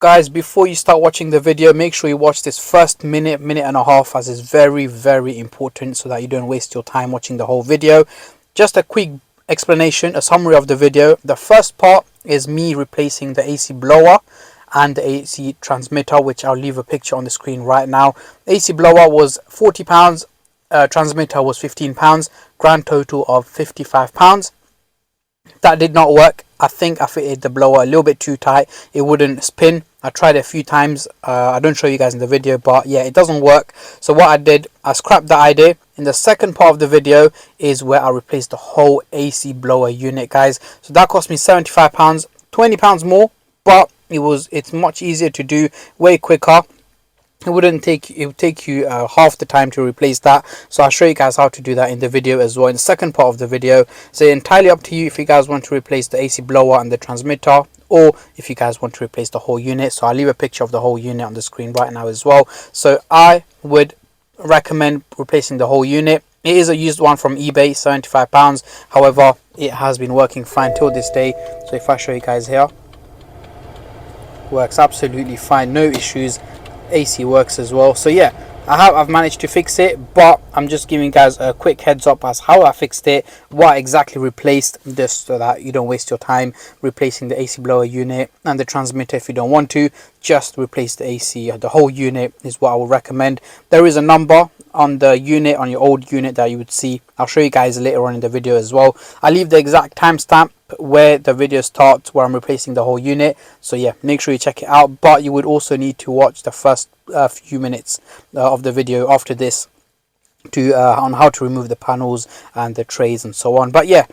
Guys, before you start watching the video, make sure you watch this first minute and a half, as it's very important, so that you don't waste your time watching the whole video. Just a quick explanation, a summary of the video. The first part is me replacing the AC blower and the AC transmitter, which I'll leave a picture on the screen right now. AC blower was £40, transmitter was £15, grand total of £55. That did not work. I think I fitted the blower a little bit too tight. It wouldn't spin. I tried it a few times. I don't show you guys in the video, but yeah, it doesn't work. So what I did, I scrapped that idea. In the second part of the video is where I replaced the whole AC blower unit, guys. So that cost me £75, £20 more, but it's much easier to do, way quicker. It would take you half the time to replace that. So I'll show you guys how to do that in the video as well, in the second part of the video. So entirely up to you if you guys want to replace the AC blower and the transmitter, or if you guys want to replace the whole unit. So I'll leave a picture of the whole unit on the screen right now as well. So I would recommend replacing the whole unit. It is a used one from eBay, £75. However, it has been working fine till this day. So if I show you guys here, works absolutely fine, no issues. AC works as well. So yeah, I've managed to fix it, but I'm just giving you guys a quick heads up as how I fixed it, what I exactly replaced, just so that you don't waste your time replacing the AC blower unit and the transmitter. If you don't want to, just replace the AC. The whole unit is what I would recommend. There is a number on the unit, on your old unit, that you would see. I'll show you guys later on in the video as well. I'll leave the exact timestamp where the video starts, where I'm replacing the whole unit. So yeah, make sure you check it out, but you would also need to watch the first few minutes of the video after this to on how to remove the panels and the trays and so on. But yeah,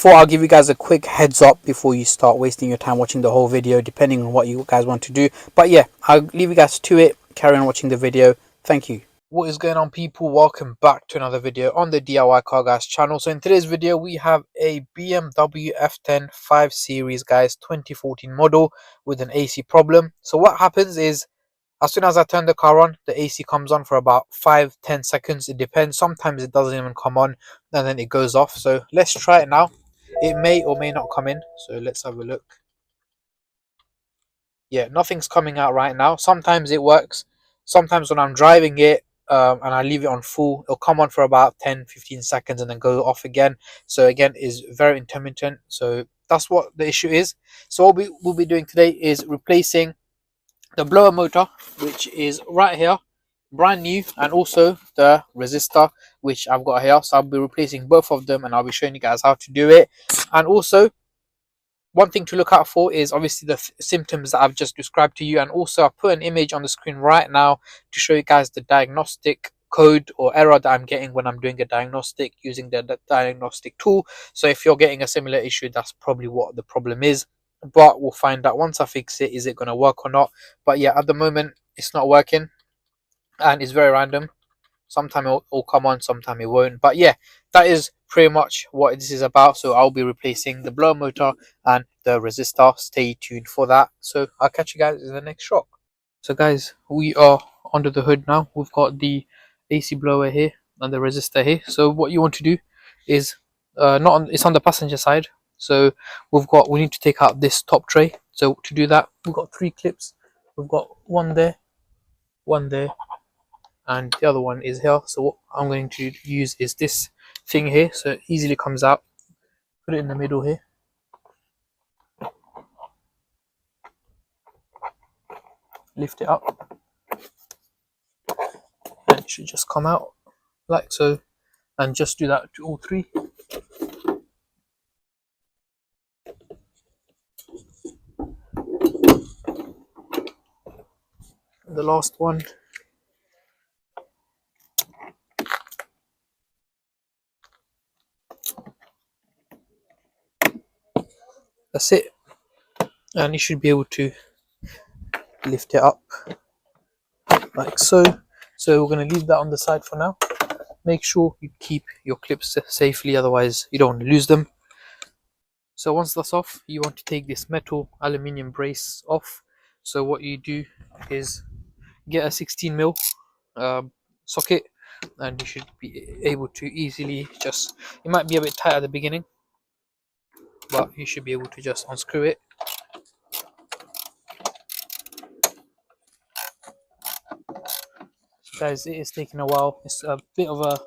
I'll give you guys a quick heads up before you start wasting your time watching the whole video, depending on what you guys want to do. But yeah, I'll leave you guys to it. Carry on watching the video. Thank you. What is going on, people? Welcome back to another video on the DIY Car Guys channel. So in today's video we have a BMW F10 5 Series, guys, 2014 model, with an AC problem. So what happens is, as soon as I turn the car on, the AC comes on for about 5-10 seconds. It depends. Sometimes it doesn't even come on and then it goes off. So let's try it now. It may or may not come in, so let's have a look. Yeah, nothing's coming out right now. Sometimes it works. Sometimes when I'm driving it, and I leave it on full, it'll come on for about 10-15 seconds and then go off again. So again, is very intermittent. So that's what the issue is. So what we'll be doing today is replacing the blower motor, which is right here, brand new, and also the resistor, which I've got here. So I'll be replacing both of them and I'll be showing you guys how to do it. And also, one thing to look out for is obviously the symptoms that I've just described to you, and also I'll put an image on the screen right now to show you guys the diagnostic code or error that I'm getting when I'm doing a diagnostic using the diagnostic tool. So if you're getting a similar issue, that's probably what the problem is, but we'll find out once I fix it, is it going to work or not. But yeah, at the moment it's not working and it's very random. Sometimes it'll come on, sometimes it won't. But yeah, that is pretty much what this is about. So I'll be replacing the blower motor and the resistor. Stay tuned for that. So I'll catch you guys in the next shot. So guys, we are under the hood now. We've got the AC blower here and the resistor here. So what you want to do is it's on the passenger side. So we need to take out this top tray. So to do that, we've got 3 clips. We've got one there, and the other one is here. So what I'm going to use is this thing here, so it easily comes out. Put it in the middle here, lift it up, and it should just come out like so. And just do that to all 3. And the last one. That's it, and you should be able to lift it up like so. So we're going to leave that on the side for now. Make sure you keep your clips safely, otherwise you don't want to lose them. So once that's off, you want to take this metal aluminium brace off. So what you do is get a 16mm socket, and you should be able to easily just, it might be a bit tight at the beginning, but you should be able to just unscrew it guys, it is taking a while. It's a bit of a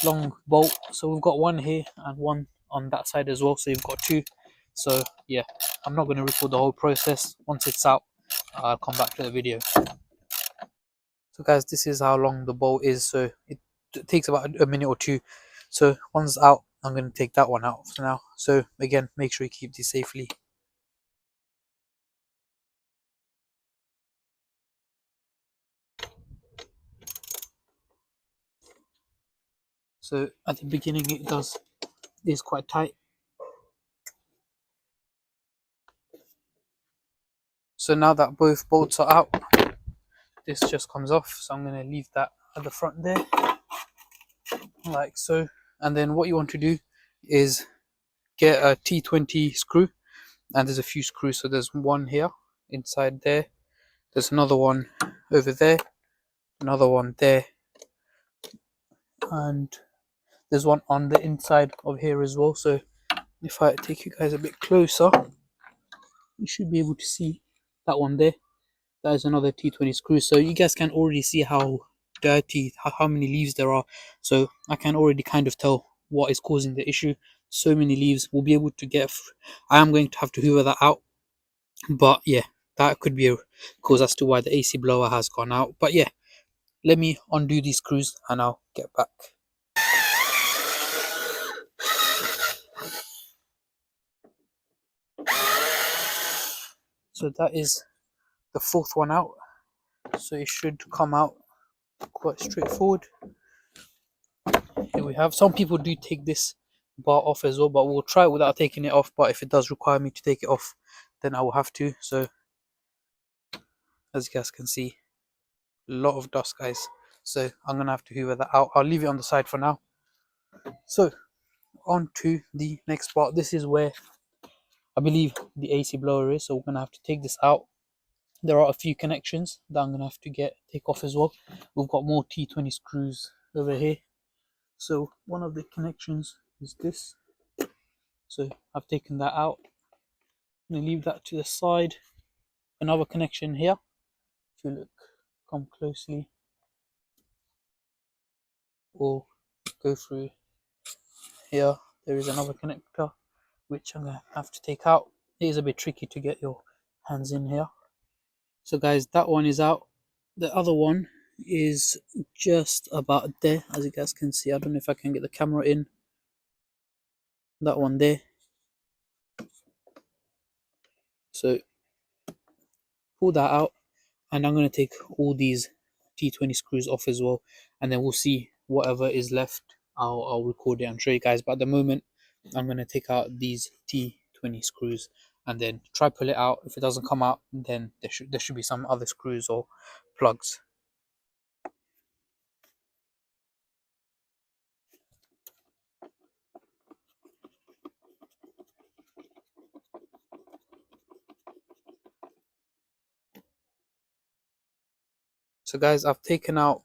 long bolt, so we've got one here and one on that side as well, so you've got two. So yeah, I'm not going to record the whole process. Once it's out, I'll come back to the video. So guys, this is how long the bolt is. So it takes about a minute or two. So once out, I'm going to take that one out for now. So again, make sure you keep this safely. So at the beginning it is quite tight. So now that both bolts are out, this just comes off. So I'm going to leave that at the front there, like so. And then what you want to do is get a T20 screw, and there's a few screws. So there's one here inside there, there's another one over there, another one there, and there's one on the inside of here as well. So if I take you guys a bit closer, you should be able to see that one there. That is another T20 screw. So you guys can already see how dirty, how many leaves there are. So I can already kind of tell what is causing the issue. So many leaves. We'll be able to get, I am going to have to hoover that out, but yeah, that could be a cause as to why the AC blower has gone out. But yeah, let me undo these screws and I'll get back. So that is the fourth one out, so it should come out quite straightforward. Here we have, some people do take this bar off as well, but we'll try it without taking it off. But if it does require me to take it off, then I will have to. So as you guys can see, a lot of dust, guys, so I'm gonna have to hoover that out. I'll leave it on the side for now. So on to the next part. This is where I believe the AC blower is, so we're gonna have to take this out. There are a few connections that I'm gonna have to take off as well. We've got more T20 screws over here. So one of the connections is this. So I've taken that out. I'm gonna leave that to the side. Another connection here. If you look, come closely, or go through here. There is another connector which I'm gonna have to take out. It is a bit tricky to get your hands in here. So guys, that one is out. The other one is just about there, as you guys can see. I don't know if I can get the camera in. That one there. So pull that out, and I'm going to take all these T20 screws off as well, and then we'll see whatever is left. I'll record it and show you guys, but at the moment I'm going to take out these T20 screws and then try pull it out. If it doesn't come out, then there should be some other screws or plugs. So guys, I've taken out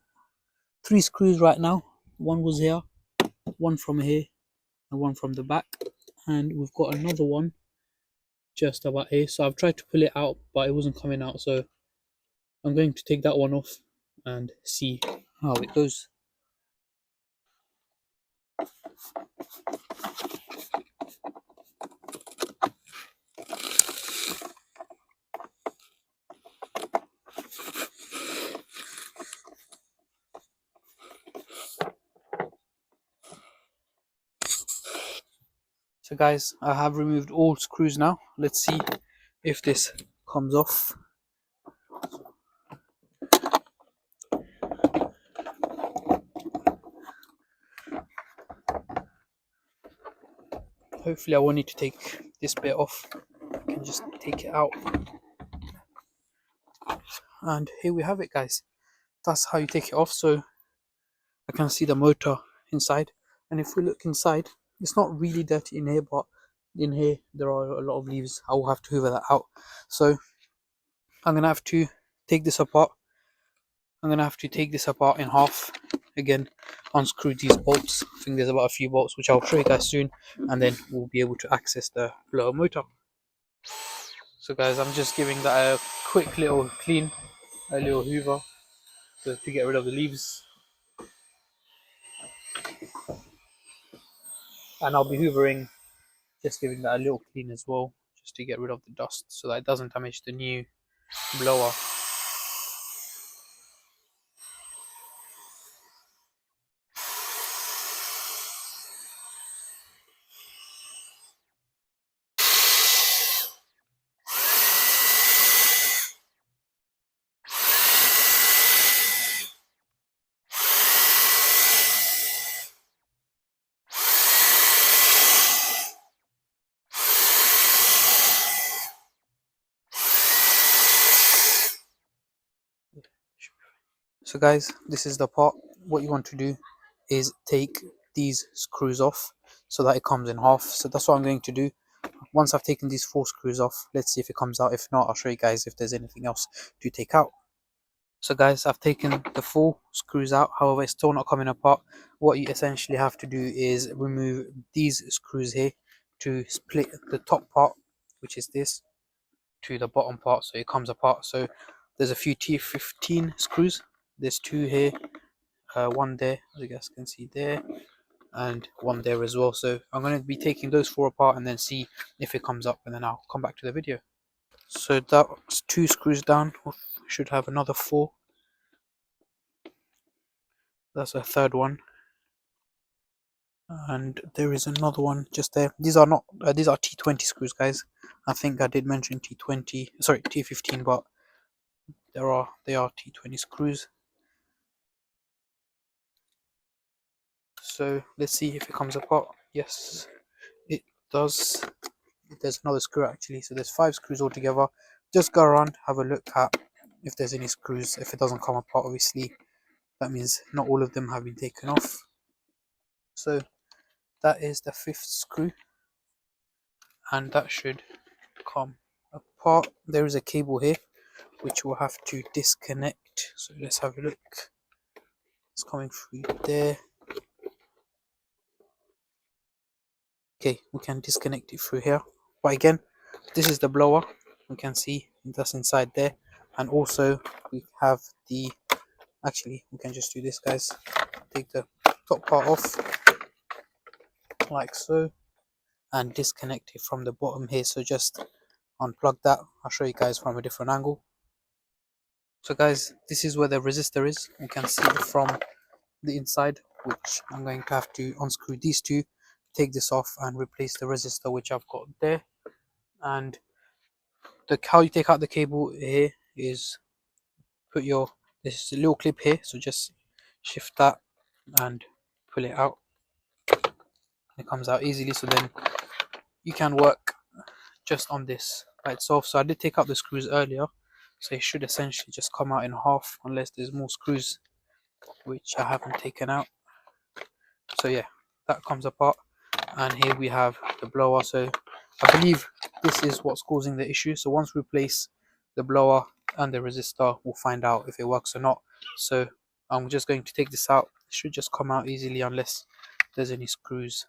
3 screws right now. One was here, one from here, and one from the back, and we've got another one just about here. So I've tried to pull it out, but it wasn't coming out, so I'm going to take that one off and see how it goes. So guys, I have removed all screws now. Let's see if this comes off. Hopefully I won't need to take this bit off. I can just take it out. And here we have it, guys. That's how you take it off. So I can see the motor inside. And if we look inside, it's not really dirty in here, but in here there are a lot of leaves. I will have to hoover that out. So I'm going to have to take this apart. I'm going to have to take this apart in half. Again, unscrew these bolts. I think there's about a few bolts, which I'll show you guys soon. And then we'll be able to access the blower motor. So guys, I'm just giving that a quick little clean, a little hoover. So to get rid of the leaves, and I'll be hoovering, just giving that a little clean as well, just to get rid of the dust so that it doesn't damage the new blower. So guys, this is the part. What you want to do is take these screws off so that it comes in half. So that's what I'm going to do. Once I've taken these 4 screws off, let's see if it comes out. If not, I'll show you guys if there's anything else to take out. So guys, I've taken the 4 screws out. However, it's still not coming apart. What you essentially have to do is remove these screws here to split the top part, which is this, to the bottom part so it comes apart. So there's a few T15 screws. There's 2 here, one there, as you guys can see there, and one there as well. So I'm going to be taking those 4 apart and then see if it comes up, and then I'll come back to the video. So that's 2 screws down. We should have another 4. That's a third one, and there is another one just there. These are not these are T20 screws, guys. I think I did mention T20, sorry, T15, but they are T20 screws. So let's see if it comes apart. Yes, it does. There's another screw actually, so there's 5 screws altogether. Just go around, have a look at if there's any screws. If it doesn't come apart, obviously that means not all of them have been taken off. So that is the 5th screw, and that should come apart. There is a cable here which we'll have to disconnect, so let's have a look. It's coming through there. Okay, we can disconnect it through here, but again, this is the blower. We can see that's inside there, and also we have the, actually we can just do this, guys. Take the top part off like so and disconnect it from the bottom here. So just unplug that. I'll show you guys from a different angle. So guys, this is where the resistor is. You can see it from the inside, which I'm going to have to unscrew these 2, take this off and replace the resistor which I've got there. And the how you take out the cable here is put your, this is a little clip here, so just shift that and pull it out. It comes out easily, so then you can work just on this by itself. So I did take out the screws earlier, so it should essentially just come out in half unless there's more screws which I haven't taken out. So yeah, that comes apart, and here we have the blower. So I believe this is what's causing the issue. So once we replace the blower and the resistor, we'll find out if it works or not. So I'm just going to take this out. It should just come out easily unless there's any screws.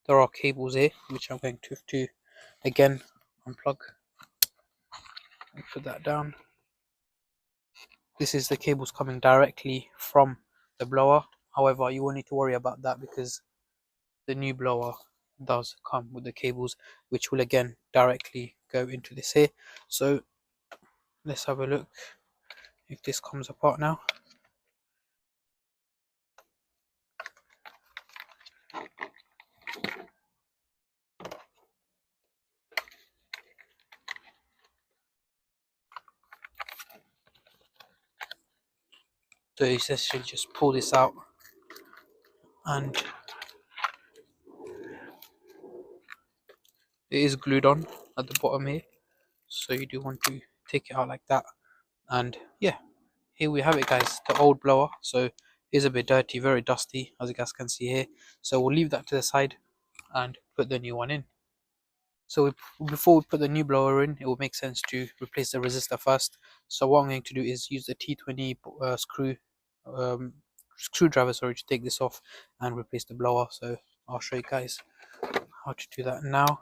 There are cables here which I'm going to have to again unplug and put that down. This is the cables coming directly from the blower. However, you won't need to worry about that because the new blower does come with the cables which will again directly go into this here. So let's have a look if this comes apart now. So you essentially just pull this out, and it is glued on at the bottom here, so you do want to take it out like that. And yeah, here we have it, guys, the old blower. So it is a bit dirty, very dusty, as you guys can see here. So we'll leave that to the side and put the new one in. So before we put the new blower in, it will make sense to replace the resistor first. So what I'm going to do is use the T20 screwdriver, sorry, to take this off and replace the blower. So I'll show you guys how to do that now.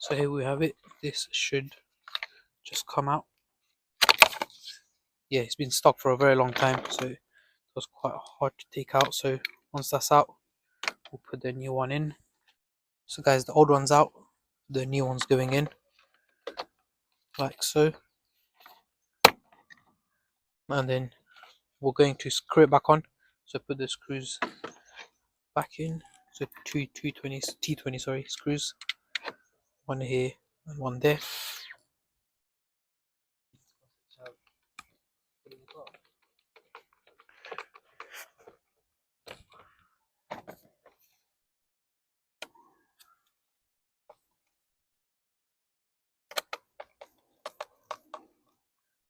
So here we have it. This should just come out. Yeah, it's been stuck for a very long time, so it was quite hard to take out. So once that's out, we'll put the new one in. So guys, the old one's out, the new one's going in, like so. And then we're going to screw it back on. So put the screws back in. So two 220 T20 screws, one here and one there.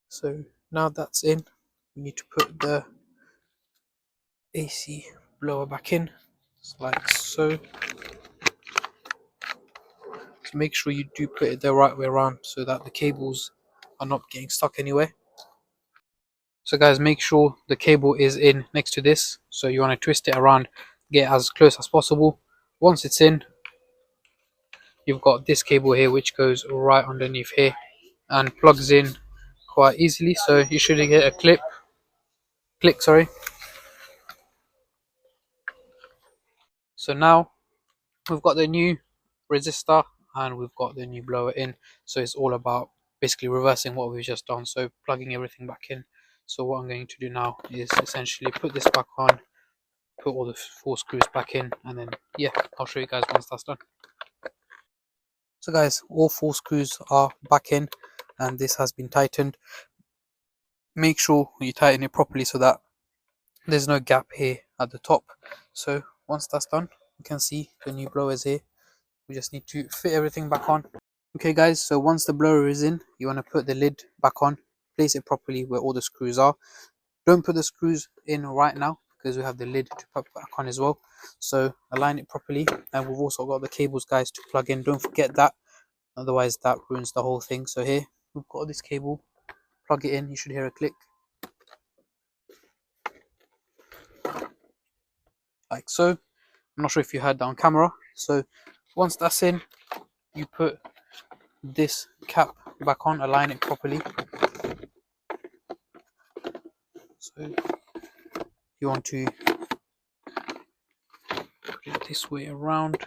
So now that's in, we need to put the AC blower back in, like so. So make sure you do put it the right way around so that the cables are not getting stuck anywhere. So guys, make sure the cable is in next to this. So you want to twist it around, get as close as possible. Once it's in, you've got this cable here which goes right underneath here and plugs in quite easily. So you should get a click, sorry. So now we've got the new resistor and we've got the new blower in. So it's all about basically reversing what we've just done, so plugging everything back in. So what I'm going to do now is essentially put this back on, put all the 4 screws back in, and then yeah, I'll show you guys once that's done. So guys, all 4 screws are back in and this has been tightened. Make sure you tighten it properly so that there's no gap here at the top. So once that's done, you can see the new blower is here. We just need to fit everything back on. Okay guys, so once the blower is in, you want to put the lid back on, place it properly where all the screws are. Don't put the screws in right now because we have the lid to put back on as well. So align it properly, and we've also got the cables guys to plug in. Don't forget that, otherwise that ruins the whole thing. So here we've got this cable, plug it in, you should hear a click, like so. I'm not sure if you heard that on camera. So once that's in, you put this cap back on, align it properly. So you want to put it this way around,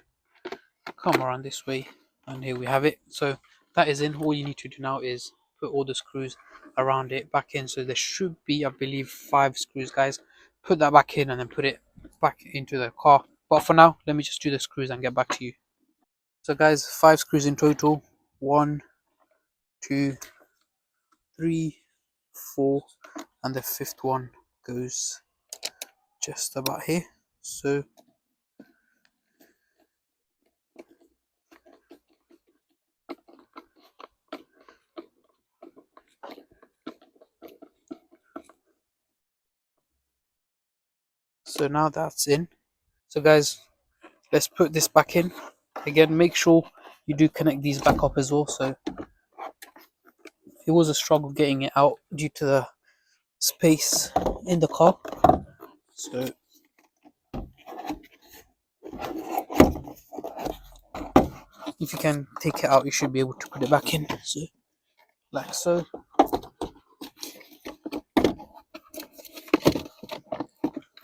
come around this way, and here we have it. So that is in. All you need to do now is put all the screws around it back in. So there should be, I believe, 5 screws guys. Put that back in and then put it back into the car. But for now, let me just do the screws and get back to you. So guys, 5 screws in total. 1, 2, 3, 4, and the 5th one goes just about here. So now that's in. So guys, let's put this back in. Again, make sure you do connect these back up as well. So it was a struggle getting it out due to the space in the car. So if you can take it out, you should be able to put it back in. So like so.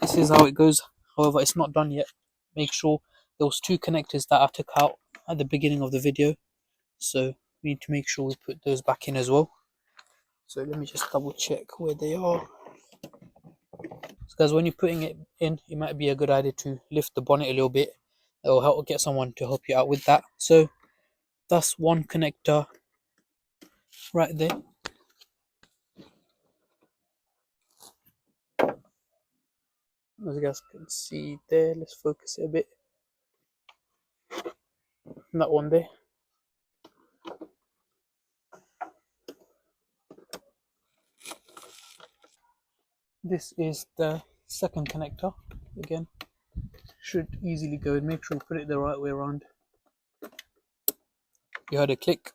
This is how it goes. However, it's not done yet. Make sure there was 2 connectors that I took out at the beginning of the video. So we need to make sure we put those back in as well. So let me just double check where they are. So guys, when you're putting it in, it might be a good idea to lift the bonnet a little bit. It will help get someone to help you out with that. So that's one connector right there. As you guys can see there, let's focus it a bit. And that one there. This is the second connector. Again, should easily go in. Make sure you put it the right way around. You heard a click.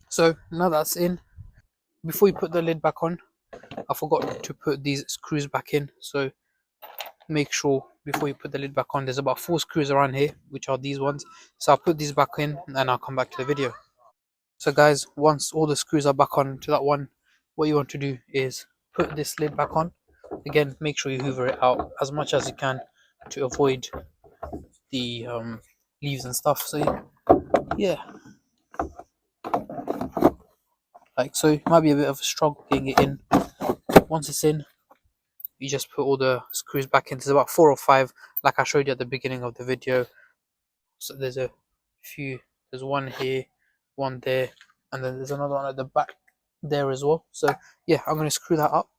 So now that's in. Before you put the lid back on, I forgot to put these screws back in. So make sure before you put the lid back on, there's about 4 screws around here, which are these ones. So I'll put these back in and I'll come back to the video. So guys, once all the screws are back on to that one, what you want to do is put this lid back on. Again, make sure you hoover it out as much as you can to avoid the leaves and stuff. So yeah, like so. It might be a bit of a struggle getting it in. Once it's in, you just put all the screws back in. There's about 4 or 5, like I showed you at the beginning of the video. So there's a few. There's one here, one there, and then there's another one at the back there as well. So yeah, I'm going to screw that up.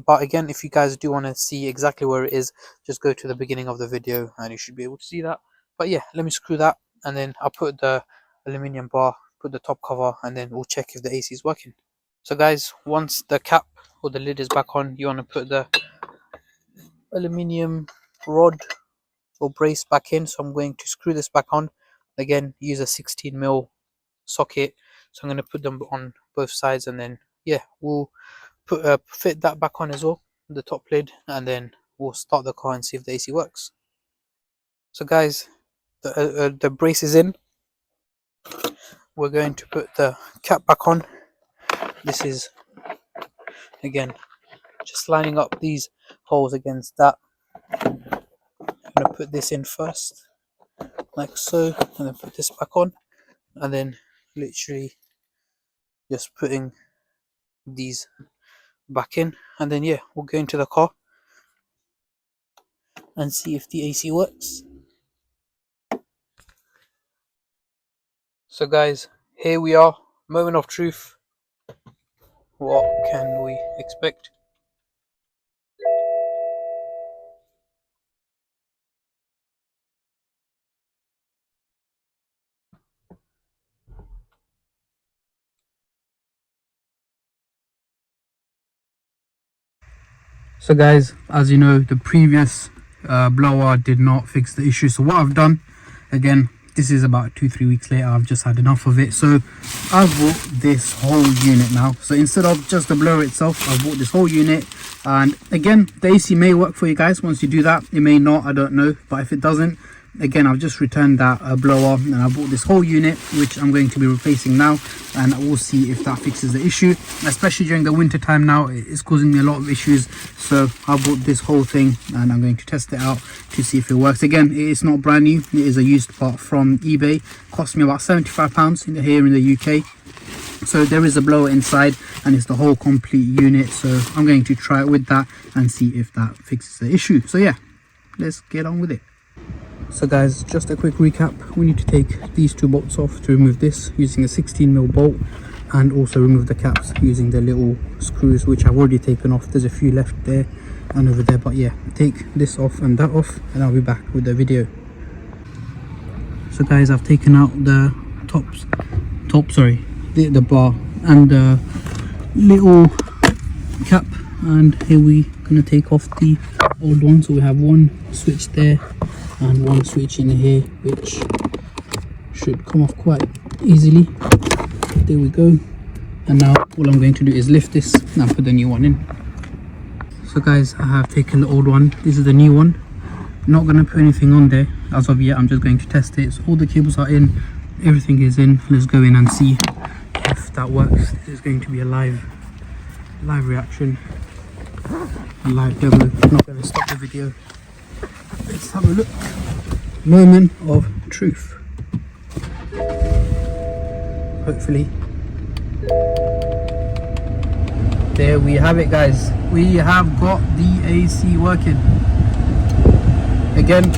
But again, if you guys do want to see exactly where it is, just go to the beginning of the video and you should be able to see that. But yeah, let me screw that, and then I'll put the aluminium bar, put the top cover, and then we'll check if the AC is working. So guys, once the cap or the lid is back on, you want to put the aluminium rod or brace back in. So I'm going to screw this back on. Again, use a 16mm socket. So I'm going to put them on both sides, and then yeah, we'll fit that back on as well, the top lid, and then we'll start the car and see if the AC works. So guys, the brace is in. We're going to put the cap back on. This is again just lining up these holes against that. I'm going to put this in first, like so, and then put this back on, and then literally just putting these back in, and then yeah, we'll go into the car and see if the AC works. So guys, here we are, moment of truth. What can we expect? So guys, as you know, the previous blower did not fix the issue. So what I've done, again, this is about 2-3 weeks later, I've just had enough of it. So I've bought this whole unit now. So instead of just the blower itself, I've bought this whole unit. And again, the AC may work for you guys once you do that. It may not, I don't know. But if it doesn't, again, I've just returned that blower, and I bought this whole unit, which I'm going to be replacing now, and we'll see if that fixes the issue. Especially during the winter time now, it's causing me a lot of issues. So I bought this whole thing, and I'm going to test it out to see if it works. Again, it's not brand new, it is a used part from eBay. Cost me about £75 here in the UK. So there is a blower inside, and it's the whole complete unit. So I'm going to try it with that and see if that fixes the issue. So yeah, let's get on with it. So guys, just a quick recap. We need to take these 2 bolts off to remove this using a 16mm bolt, and also remove the caps using the little screws, which I've already taken off. There's a few left there and over there, but yeah, take this off and that off, and I'll be back with the video. So guys, I've taken out the the bar and the little cap, and here we're gonna take off the old one. So we have one switch there and one switch in here, which should come off quite easily. There we go. And now all I'm going to do is lift this and put the new one in. So guys, I have taken the old one. This is the new one. Not going to put anything on there as of yet. I'm just going to test it. So all the cables are in, everything is in. Let's go in and see if that works. This is going to be a live reaction, a live demo. I'm not going to stop the video. Let's have a look. Moment of truth. Hopefully. There we have it, guys. We have got the AC working. Again,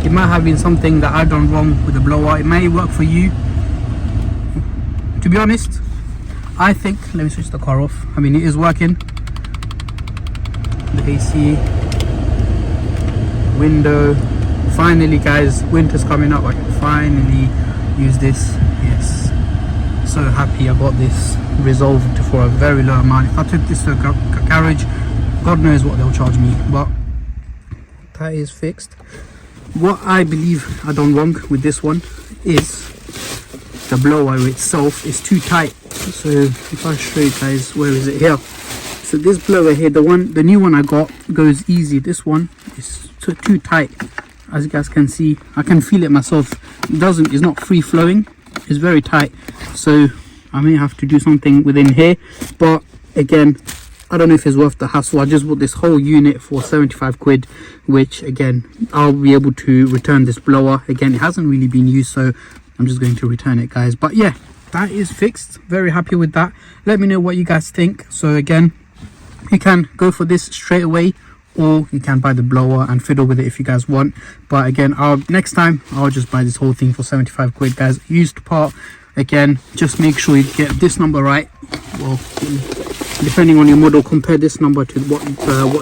it might have been something that I've done wrong with the blower. It may work for you. To be honest, I think, let me switch the car off. I mean, it is working. The AC window. Finally, guys, winter's coming up. I can finally use this. Yes, so happy I got this resolved for a very low amount. If I took this to a garage, God knows what they'll charge me, but that is fixed. What I believe I done wrong with this one is the blower itself is too tight. So if I show you guys, where is it here? So this blower here, the new one I got, goes easy. This one is too tight. As you guys can see, I can feel it myself. It's not free flowing, it's very tight. So I may have to do something within here, but again, I don't know if it's worth the hassle. I just bought this whole unit for 75 quid, which again, I'll be able to return this blower. Again, it hasn't really been used, so I'm just going to return it, guys. But yeah, that is fixed. Very happy with that. Let me know what you guys think. So again, you can go for this straight away, or you can buy the blower and fiddle with it if you guys want. But again, next time I'll just buy this whole thing for 75 quid, guys. Used part. Again, just make sure you get this number right. Well, depending on your model, compare this number to what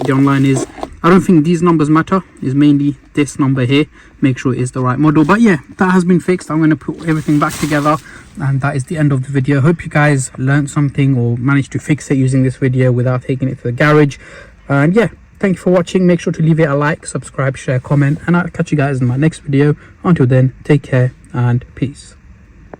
the online is. I don't think these numbers matter. It's mainly this number here. Make sure it is the right model. But yeah, that has been fixed. I'm going to put everything back together, and that is the end of the video. Hope you guys learned something or managed to fix it using this video without taking it to the garage. And yeah, thank you for watching. Make sure to leave it a like, subscribe, share, comment, and I'll catch you guys in my next video. Until then, take care and peace.